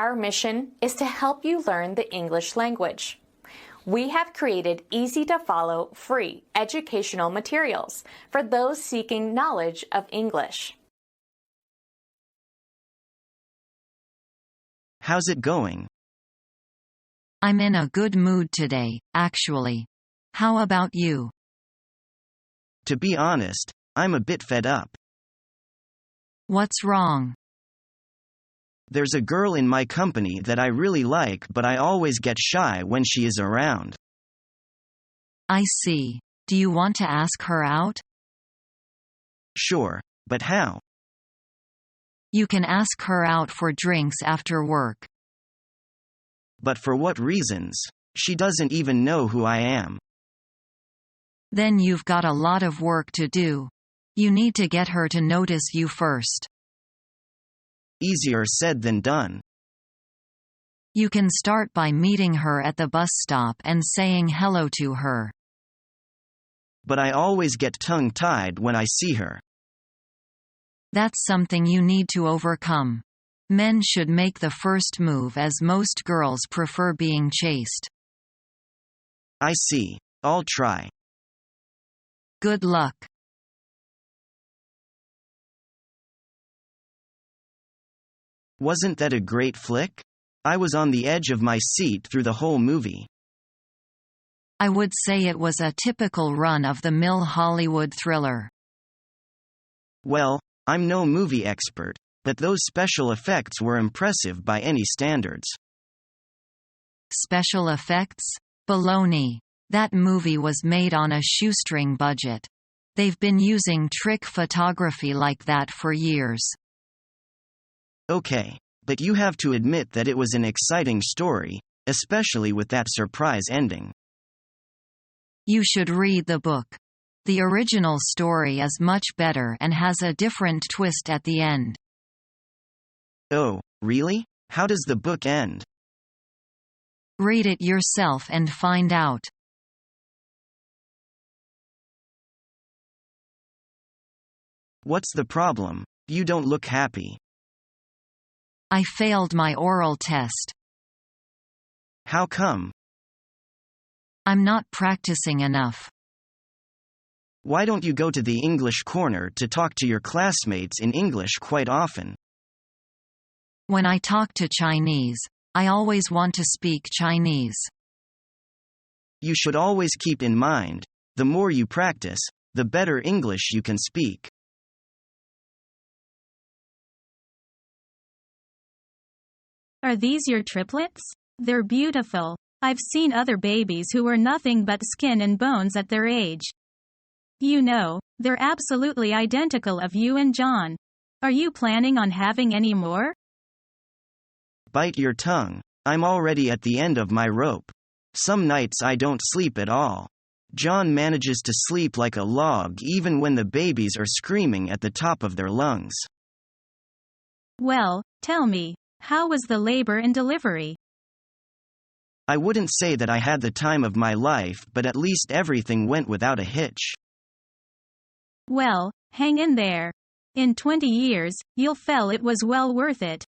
Our mission is to help you learn the English language. We have created easy-to-follow, free educational materials for those seeking knowledge of English. How's it going? I'm in a good mood today, actually. How about you? To be honest, I'm a bit fed up. What's wrong? There's a girl in my company that I really like, but I always get shy when she is around. I see. Do you want to ask her out? Sure, but how? You can ask her out for drinks after work. But for what reasons? She doesn't even know who I am. Then you've got a lot of work to do. You need to get her to notice you first. Easier said than done. You can start by meeting her at the bus stop and saying hello to her. But I always get tongue-tied when I see her. That's something you need to overcome. Men should make the first move as most girls prefer being chased. I see. I'll try. Good luck. Wasn't that a great flick? I was on the edge of my seat through the whole movie. I would say it was a typical run-of-the-mill Hollywood thriller. Well, I'm no movie expert, but those special effects were impressive by any standards. Special effects? Baloney. That movie was made on a shoestring budget. They've been using trick photography like that for years. Okay, but you have to admit that it was an exciting story, especially with that surprise ending. You should read the book. The original story is much better and has a different twist at the end. Oh, really? How does the book end? Read it yourself and find out. What's the problem? You don't look happy. I failed my oral test. How come? I'm not practicing enough. Why don't you go to the English corner to talk to your classmates in English quite often? When I talk to Chinese, I always want to speak Chinese. You should always keep in mind, the more you practice, the better English you can speak. Are these your triplets? They're beautiful. I've seen other babies who were nothing but skin and bones at their age. You know, they're absolutely identical of you and John. Are you planning on having any more? Bite your tongue. I'm already at the end of my rope. Some nights I don't sleep at all. John manages to sleep like a log even when the babies are screaming at the top of their lungs. Well, tell me, how was the labor and delivery? I wouldn't say that I had the time of my life, but at least everything went without a hitch. Well, hang in there. In 20 years, you'll feel it was well worth it.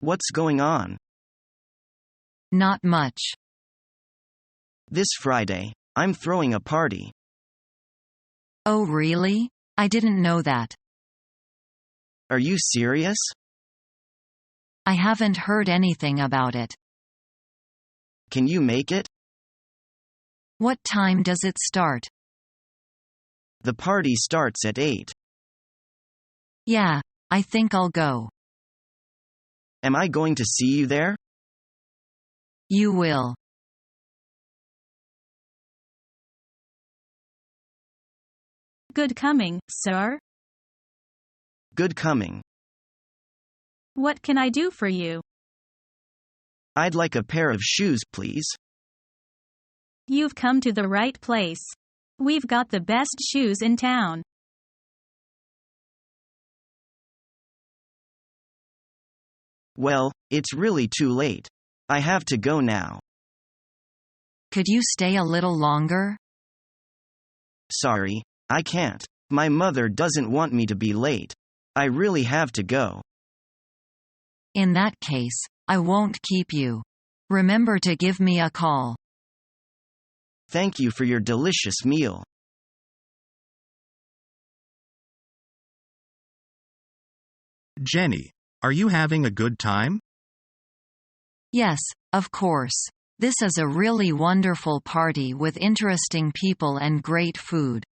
What's going on? Not much. This Friday, I'm throwing a party. Oh really? I didn't know that. Are you serious? I haven't heard anything about it. Can you make it? What time does it start? The party starts at 8. Yeah, I think I'll go. Am I going to see you there? You will. Good coming, sir. Good coming. What can I do for you? I'd like a pair of shoes, please. You've come to the right place. We've got the best shoes in town. Well, it's really too late. I have to go now. Could you stay a little longer? Sorry, I can't. My mother doesn't want me to be late. I really have to go. In that case, I won't keep you. Remember to give me a call. Thank you for your delicious meal. Jenny, are you having a good time? Yes, of course. This is a really wonderful party with interesting people and great food.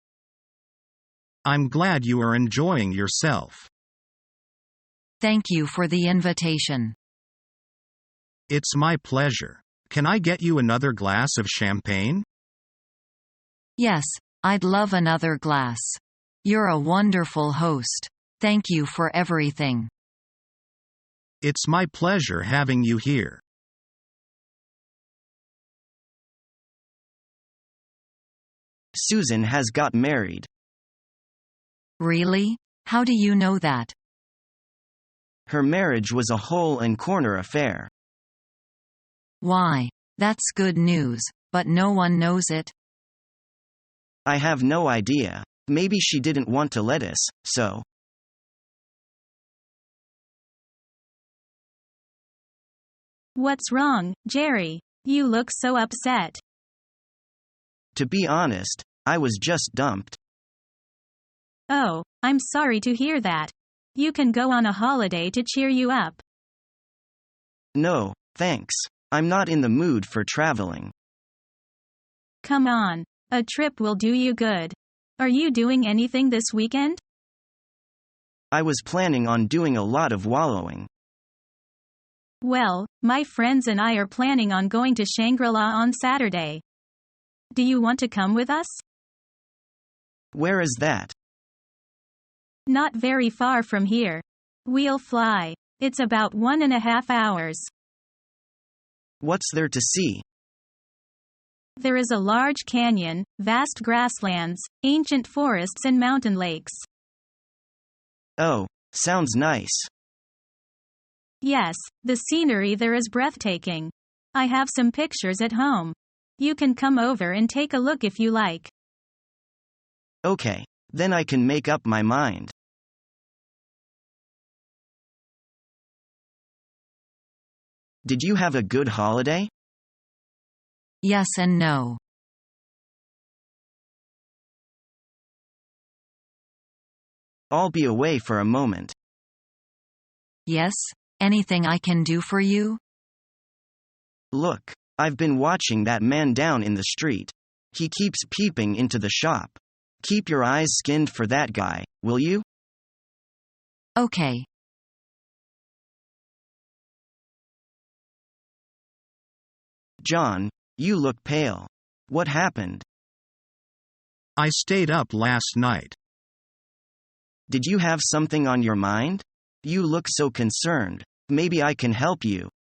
I'm glad you are enjoying yourself. Thank you for the invitation. It's my pleasure. Can I get you another glass of champagne? Yes, I'd love another glass. You're a wonderful host. Thank you for everything. It's my pleasure having you here. Susan has got married. Really? How do you know that? Her marriage was a hole and corner affair. Why? That's good news, but no one knows it. I have no idea. Maybe she didn't want to let us, so. What's wrong, Jerry? You look so upset. To be honest, I was just dumped. Oh, I'm sorry to hear that. You can go on a holiday to cheer you up. No, thanks. I'm not in the mood for traveling. Come on. A trip will do you good. Are you doing anything this weekend? I was planning on doing a lot of wallowing. Well, my friends and I are planning on going to Shangri-La on Saturday. Do you want to come with us? Where is that? Not very far from here. We'll fly. It's about 1.5 hours. What's there to see? There is a large canyon, vast grasslands, ancient forests and mountain lakes. Oh, sounds nice. Yes, the scenery there is breathtaking. I have some pictures at home. You can come over and take a look if you like. Okay, then I can make up my mind. Did you have a good holiday? Yes and no. I'll be away for a moment. Yes? Anything I can do for you? Look, I've been watching that man down in the street. He keeps peeping into the shop. Keep your eyes skinned for that guy, will you? Okay. John, you look pale. What happened? I stayed up last night. Did you have something on your mind? You look so concerned. Maybe I can help you.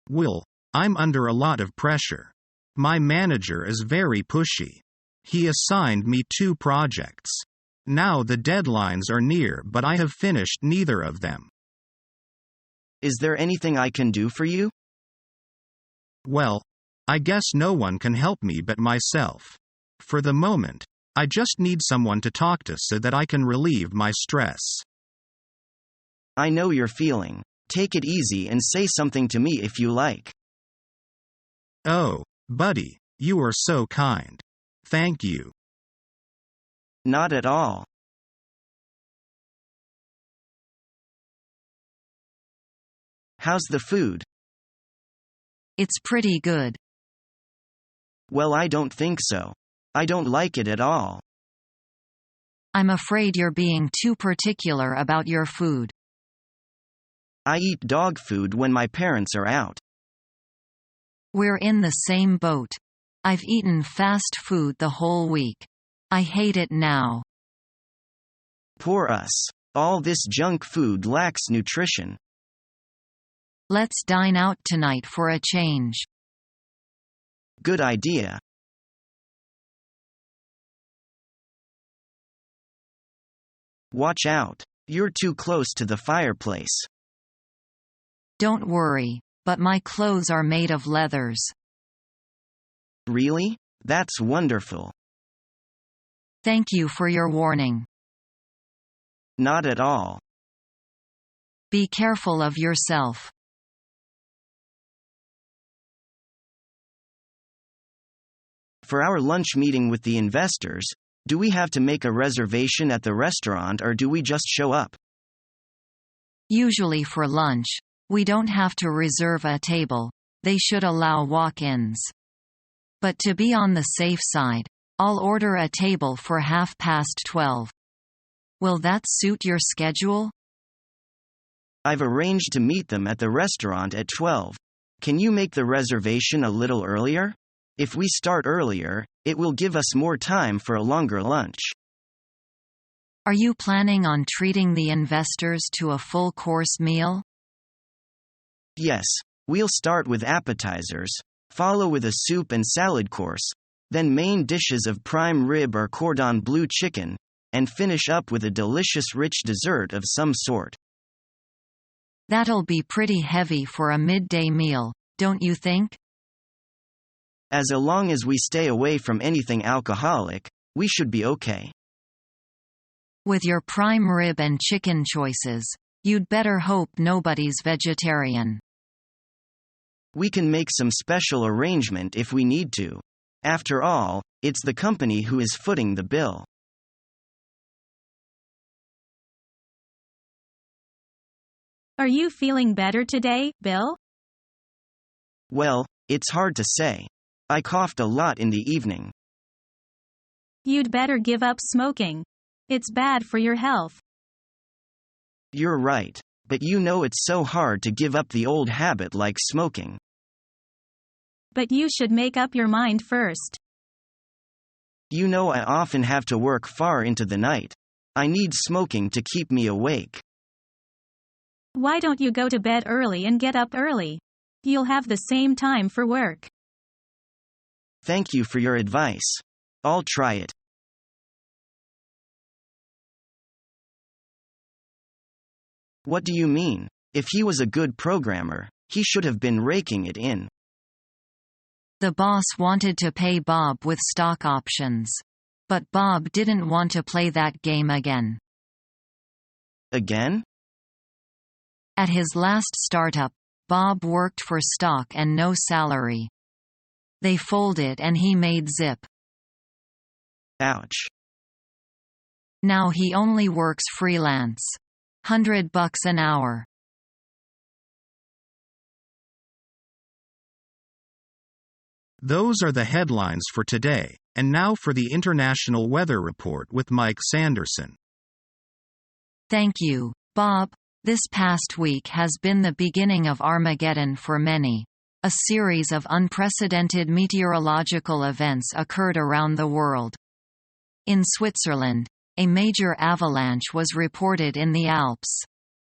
Will, I'm under a lot of pressure. My manager is very pushy. He assigned me 2 projects. Now the deadlines are near, but I have finished neither of them. Is there anything I can do for you? Well, I guess no one can help me but myself. For the moment, I just need someone to talk to so that I can relieve my stress. I know you're feeling. Take it easy and say something to me if you like. Oh, buddy, you are so kind. Thank you. Not at all. How's the food? It's pretty good. Well, I don't think so. I don't like it at all. I'm afraid you're being too particular about your food. I eat dog food when my parents are out. We're in the same boat. I've eaten fast food the whole week. I hate it now. Poor us. All this junk food lacks nutrition. Let's dine out tonight for a change. Good idea. Watch out. You're too close to the fireplace. Don't worry, but my clothes are made of leathers. Really? That's wonderful. Thank you for your warning. Not at all. Be careful of yourself. For our lunch meeting with the investors, do we have to make a reservation at the restaurant or do we just show up? Usually for lunch, we don't have to reserve a table, they should allow walk-ins. But to be on the safe side, I'll order a table for 12:30. Will that suit your schedule? I've arranged to meet them at the restaurant at 12. Can you make the reservation a little earlier? If we start earlier, it will give us more time for a longer lunch. Are you planning on treating the investors to a full-course meal? Yes, we'll start with appetizers, follow with a soup and salad course, then main dishes of prime rib or cordon bleu chicken, and finish up with a delicious rich dessert of some sort. That'll be pretty heavy for a midday meal, don't you think? As long as we stay away from anything alcoholic, we should be okay. With your prime rib and chicken choices, you'd better hope nobody's vegetarian. We can make some special arrangement if we need to. After all, it's the company who is footing the bill. Are you feeling better today, Bill? Well, it's hard to say. I coughed a lot in the evening. You'd better give up smoking. It's bad for your health. You're right, but you know it's so hard to give up the old habit like smoking. But you should make up your mind first. You know I often have to work far into the night. I need smoking to keep me awake. Why don't you go to bed early and get up early? You'll have the same time for work. Thank you for your advice. I'll try it. What do you mean? If he was a good programmer, he should have been raking it in. The boss wanted to pay Bob with stock options. But Bob didn't want to play that game again. Again? At his last startup, Bob worked for stock and no salary. They folded and he made zip. Ouch. Now he only works freelance. $100 an hour. Those are the headlines for today, and now for the International Weather Report with Mike Sanderson. Thank you, Bob. This past week has been the beginning of Armageddon for many. A series of unprecedented meteorological events occurred around the world. In Switzerland, a major avalanche was reported in the Alps.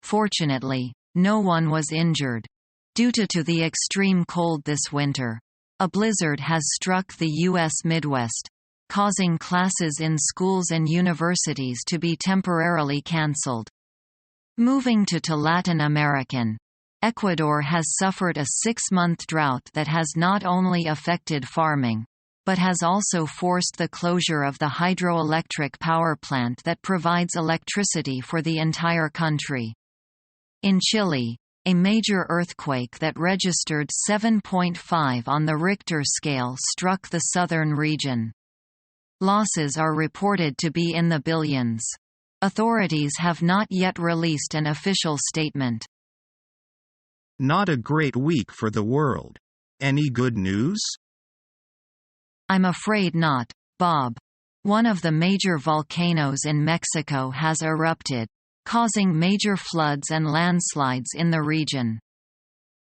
Fortunately, no one was injured. Due to the extreme cold this winter, a blizzard has struck the U.S. Midwest, causing classes in schools and universities to be temporarily cancelled. Moving to Latin American, Ecuador has suffered a 6-month drought that has not only affected farming, but has also forced the closure of the hydroelectric power plant that provides electricity for the entire country. In Chile, a major earthquake that registered 7.5 on the Richter scale struck the southern region. Losses are reported to be in the billions. Authorities have not yet released an official statement. Not a great week for the world. Any good news? I'm afraid not, Bob. One of the major volcanoes in Mexico has erupted, causing major floods and landslides in the region.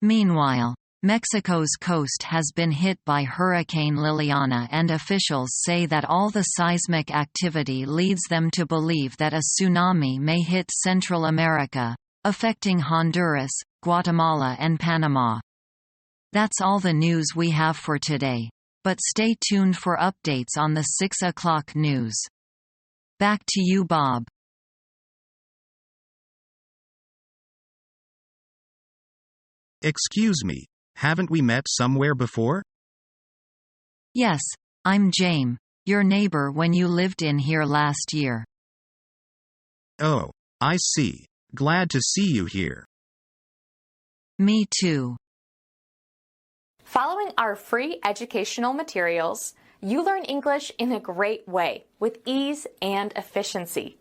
Meanwhile, Mexico's coast has been hit by Hurricane Liliana, and officials say that all the seismic activity leads them to believe that a tsunami may hit Central America, affecting Honduras, Guatemala and Panama. That's all the news we have for today. But stay tuned for updates on the 6 o'clock news. Back to you, Bob. Excuse me, haven't we met somewhere before? Yes, I'm James. Your neighbor when you lived in here last year. Oh, I see. Glad to see you here. Me too. Following our free educational materials, you learn English in a great way with ease and efficiency.